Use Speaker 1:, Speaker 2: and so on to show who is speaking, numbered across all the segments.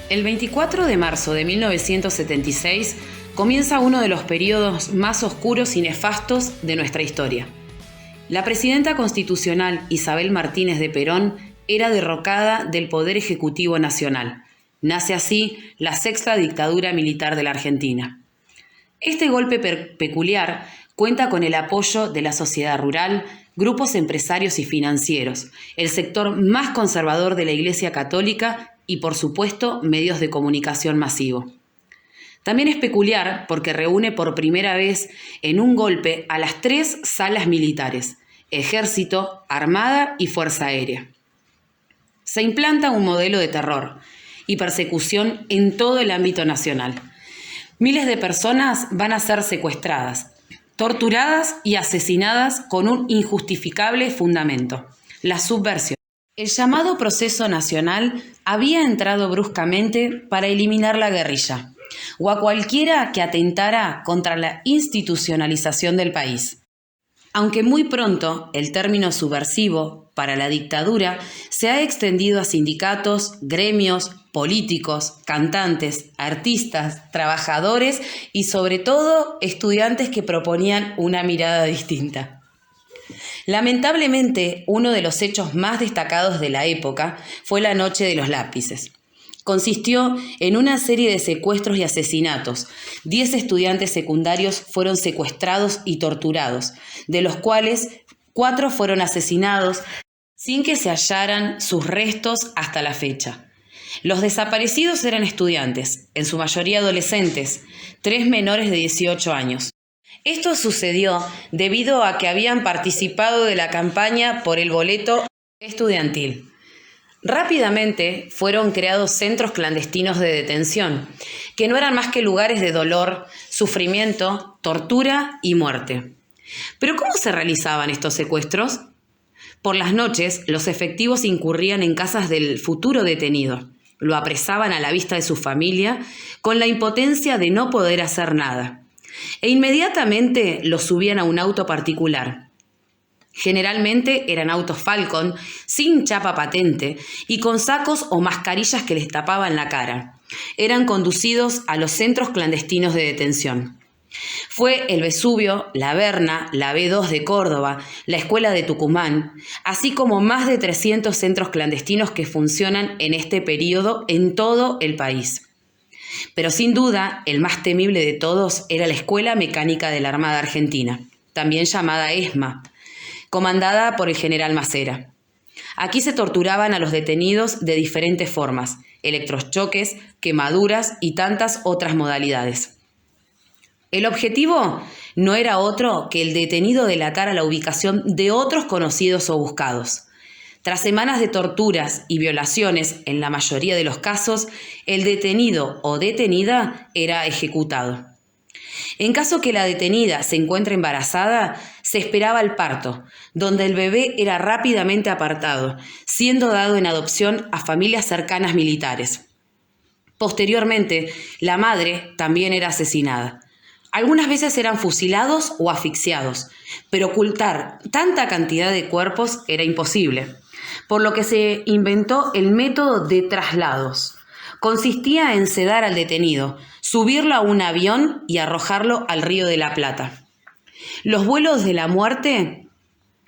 Speaker 1: El 24 de marzo de 1976 comienza uno de los periodos más oscuros y nefastos de nuestra historia. La presidenta constitucional Isabel Martínez de Perón era derrocada del Poder Ejecutivo Nacional. Nace así la sexta dictadura militar de la Argentina. Este golpe peculiar cuenta con el apoyo de la sociedad rural, grupos empresarios y financieros, el sector más conservador de la Iglesia Católica y, por supuesto, medios de comunicación masivo. También es peculiar porque reúne por primera vez en un golpe a las tres salas militares: Ejército, Armada y Fuerza Aérea. Se implanta un modelo de terror y persecución en todo el ámbito nacional. Miles de personas van a ser secuestradas, torturadas y asesinadas con un injustificable fundamento: la subversión. El llamado Proceso Nacional había entrado bruscamente para eliminar la guerrilla o a cualquiera que atentara contra la institucionalización del país. Aunque muy pronto el término subversivo para la dictadura se ha extendido a sindicatos, gremios, políticos, cantantes, artistas, trabajadores y sobre todo estudiantes que proponían una mirada distinta. Lamentablemente, uno de los hechos más destacados de la época fue la Noche de los Lápices. Consistió en una serie de secuestros y asesinatos. 10 estudiantes secundarios fueron secuestrados y torturados, de los cuales 4 fueron asesinados sin que se hallaran sus restos hasta la fecha. Los desaparecidos eran estudiantes, en su mayoría adolescentes, 3 menores de 18 años. Esto sucedió debido a que habían participado de la campaña por el boleto estudiantil. Rápidamente fueron creados centros clandestinos de detención, que no eran más que lugares de dolor, sufrimiento, tortura y muerte. ¿Pero cómo se realizaban estos secuestros? Por las noches, los efectivos incurrían en casas del futuro detenido. Lo apresaban a la vista de su familia, con la impotencia de no poder hacer nada. E inmediatamente lo subían a un auto particular. Generalmente eran autos Falcon, sin chapa patente y con sacos o mascarillas que les tapaban la cara. Eran conducidos a los centros clandestinos de detención. Fue el Vesubio, la Berna, la B2 de Córdoba, la Escuela de Tucumán, así como más de 300 centros clandestinos que funcionan en este periodo en todo el país. Pero sin duda, el más temible de todos era la Escuela Mecánica de la Armada Argentina, también llamada ESMA, comandada por el general Macera. Aquí se torturaban a los detenidos de diferentes formas: electrochoques, quemaduras y tantas otras modalidades. El objetivo no era otro que el detenido delatara la ubicación de otros conocidos o buscados. Tras semanas de torturas y violaciones, en la mayoría de los casos, el detenido o detenida era ejecutado. En caso que la detenida se encuentre embarazada, se esperaba el parto, donde el bebé era rápidamente apartado, siendo dado en adopción a familias cercanas militares. Posteriormente, la madre también era asesinada. Algunas veces eran fusilados o asfixiados, pero ocultar tanta cantidad de cuerpos era imposible, por lo que se inventó el método de traslados. Consistía en sedar al detenido, subirlo a un avión y arrojarlo al Río de la Plata. Los vuelos de la muerte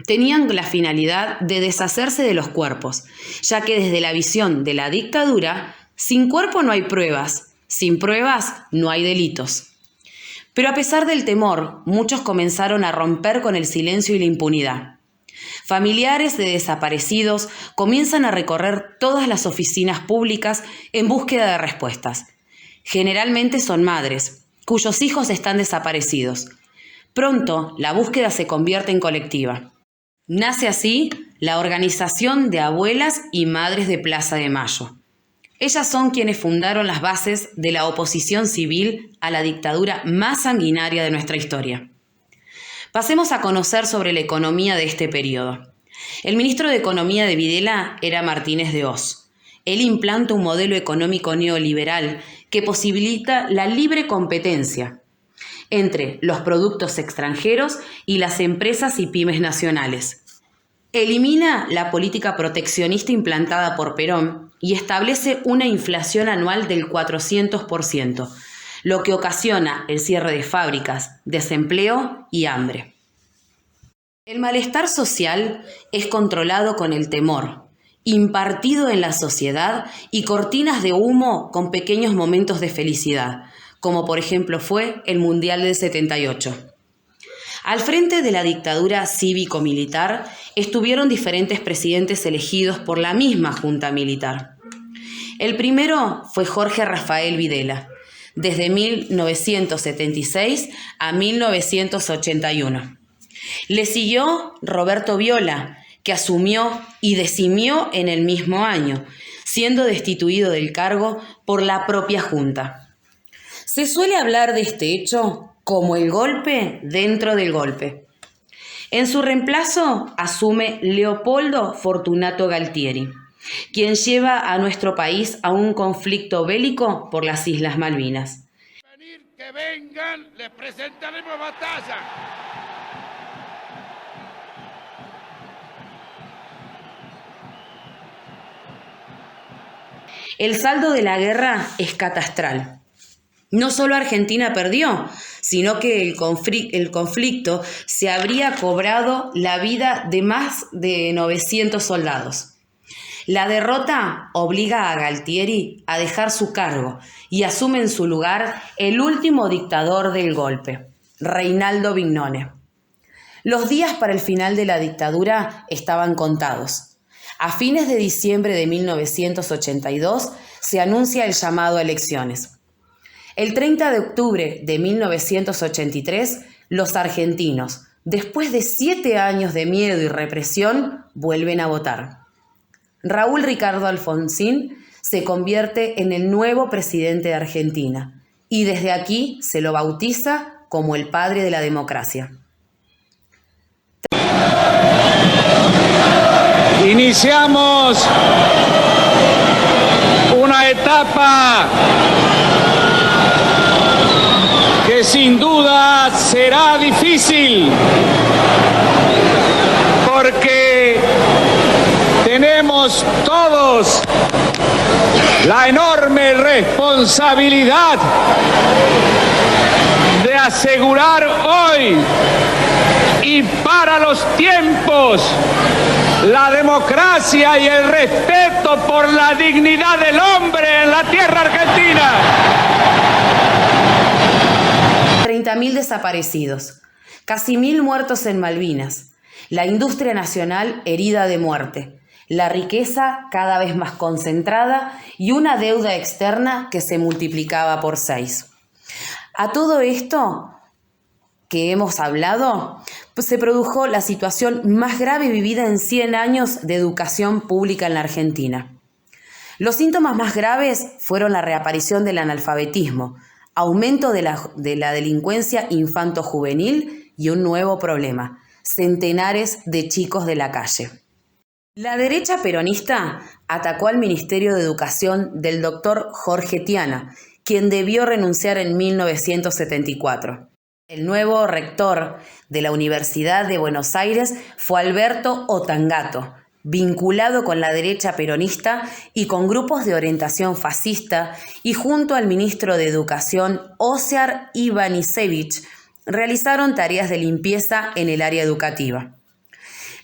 Speaker 1: tenían la finalidad de deshacerse de los cuerpos, ya que desde la visión de la dictadura, sin cuerpo no hay pruebas, sin pruebas no hay delitos. Pero a pesar del temor, muchos comenzaron a romper con el silencio y la impunidad. Familiares de desaparecidos comienzan a recorrer todas las oficinas públicas en búsqueda de respuestas. Generalmente son madres, cuyos hijos están desaparecidos. Pronto, la búsqueda se convierte en colectiva. Nace así la Organización de Abuelas y Madres de Plaza de Mayo. Ellas son quienes fundaron las bases de la oposición civil a la dictadura más sanguinaria de nuestra historia. Pasemos a conocer sobre la economía de este periodo. El ministro de Economía de Videla era Martínez de Hoz. Él implanta un modelo económico neoliberal que posibilita la libre competencia entre los productos extranjeros y las empresas y pymes nacionales. Elimina la política proteccionista implantada por Perón y establece una inflación anual del 400%, lo que ocasiona el cierre de fábricas, desempleo y hambre. El malestar social es controlado con el temor, impartido en la sociedad y cortinas de humo con pequeños momentos de felicidad, como por ejemplo fue el Mundial del 78. Al frente de la dictadura cívico-militar estuvieron diferentes presidentes elegidos por la misma junta militar. El primero fue Jorge Rafael Videla, desde 1976 a 1981. Le siguió Roberto Viola, que asumió y decimió en el mismo año, siendo destituido del cargo por la propia Junta. Se suele hablar de este hecho como el golpe dentro del golpe. En su reemplazo asume Leopoldo Fortunato Galtieri, quien lleva a nuestro país a un conflicto bélico por las Islas Malvinas.
Speaker 2: Que vengan, les presentaremos batalla.
Speaker 1: El saldo de la guerra es catastral. No solo Argentina perdió, sino que el conflicto se habría cobrado la vida de más de 900 soldados. La derrota obliga a Galtieri a dejar su cargo y asume en su lugar el último dictador del golpe, Reinaldo Vignone. Los días para el final de la dictadura estaban contados. A fines de diciembre de 1982 se anuncia el llamado a elecciones. El 30 de octubre de 1983, los argentinos, después de 7 años de miedo y represión, vuelven a votar. Raúl Ricardo Alfonsín se convierte en el nuevo presidente de Argentina y desde aquí se lo bautiza como el padre de la democracia.
Speaker 2: Iniciamos una etapa que sin duda será difícil, porque tenemos todos la enorme responsabilidad de asegurar hoy y para los tiempos la democracia y el respeto por la dignidad del hombre en la tierra argentina.
Speaker 1: 30.000 desaparecidos, casi 1.000 muertos en Malvinas, la industria nacional herida de muerte, la riqueza cada vez más concentrada y una deuda externa que se multiplicaba por 6. A todo esto que hemos hablado, pues se produjo la situación más grave vivida en 100 años de educación pública en la Argentina. Los síntomas más graves fueron la reaparición del analfabetismo, aumento de la delincuencia infanto-juvenil y un nuevo problema: centenares de chicos de la calle. La derecha peronista atacó al Ministerio de Educación del doctor Jorge Tiana, quien debió renunciar en 1974. El nuevo rector de la Universidad de Buenos Aires fue Alberto Otangato, vinculado con la derecha peronista y con grupos de orientación fascista, y junto al ministro de Educación Osiar Ivanisevich realizaron tareas de limpieza en el área educativa.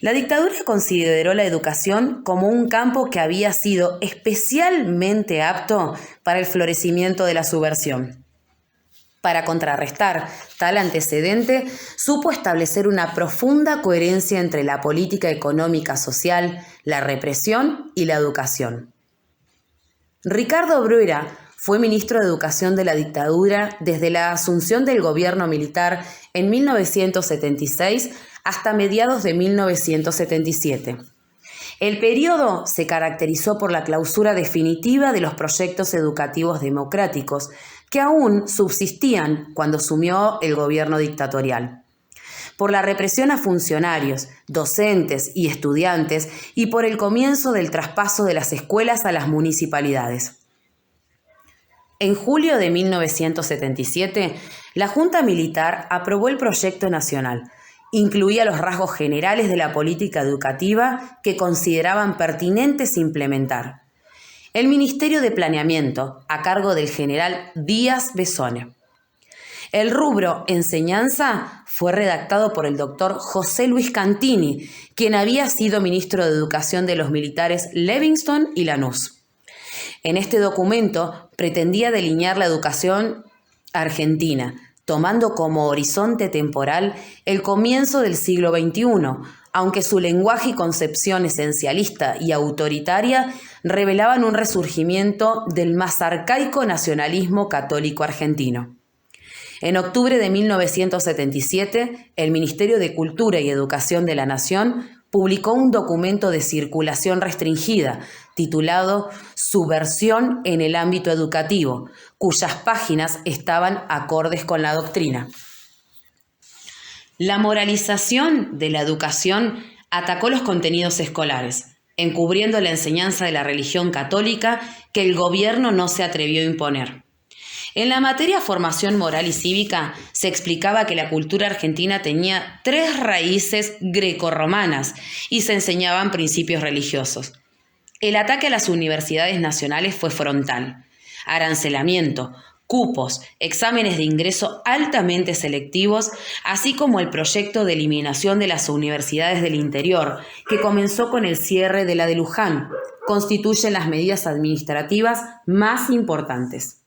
Speaker 1: La dictadura consideró la educación como un campo que había sido especialmente apto para el florecimiento de la subversión. Para contrarrestar tal antecedente, supo establecer una profunda coherencia entre la política económica social, la represión y la educación. Ricardo Bruera fue ministro de Educación de la dictadura desde la asunción del gobierno militar en 1976 hasta mediados de 1977. El periodo se caracterizó por la clausura definitiva de los proyectos educativos democráticos, que aún subsistían cuando asumió el gobierno dictatorial, por la represión a funcionarios, docentes y estudiantes y por el comienzo del traspaso de las escuelas a las municipalidades. En julio de 1977, la Junta Militar aprobó el proyecto nacional. Incluía los rasgos generales de la política educativa que consideraban pertinentes implementar. el Ministerio de Planeamiento, a cargo del general Díaz Besone. El rubro enseñanza fue redactado por el doctor José Luis Cantini, quien había sido ministro de Educación de los militares Livingston y Lanús. En este documento pretendía delinear la educación argentina, tomando como horizonte temporal el comienzo del siglo XXI, aunque su lenguaje y concepción esencialista y autoritaria revelaban un resurgimiento del más arcaico nacionalismo católico argentino. En octubre de 1977, el Ministerio de Cultura y Educación de la Nación publicó un documento de circulación restringida titulado Subversión en el ámbito educativo, cuyas páginas estaban acordes con la doctrina. La moralización de la educación atacó los contenidos escolares, encubriendo la enseñanza de la religión católica que el gobierno no se atrevió a imponer. En la materia formación moral y cívica se explicaba que la cultura argentina tenía 3 raíces grecorromanas y se enseñaban principios religiosos. El ataque a las universidades nacionales fue frontal. Arancelamiento, cupos, exámenes de ingreso altamente selectivos, así como el proyecto de eliminación de las universidades del interior, que comenzó con el cierre de la de Luján, constituyen las medidas administrativas más importantes.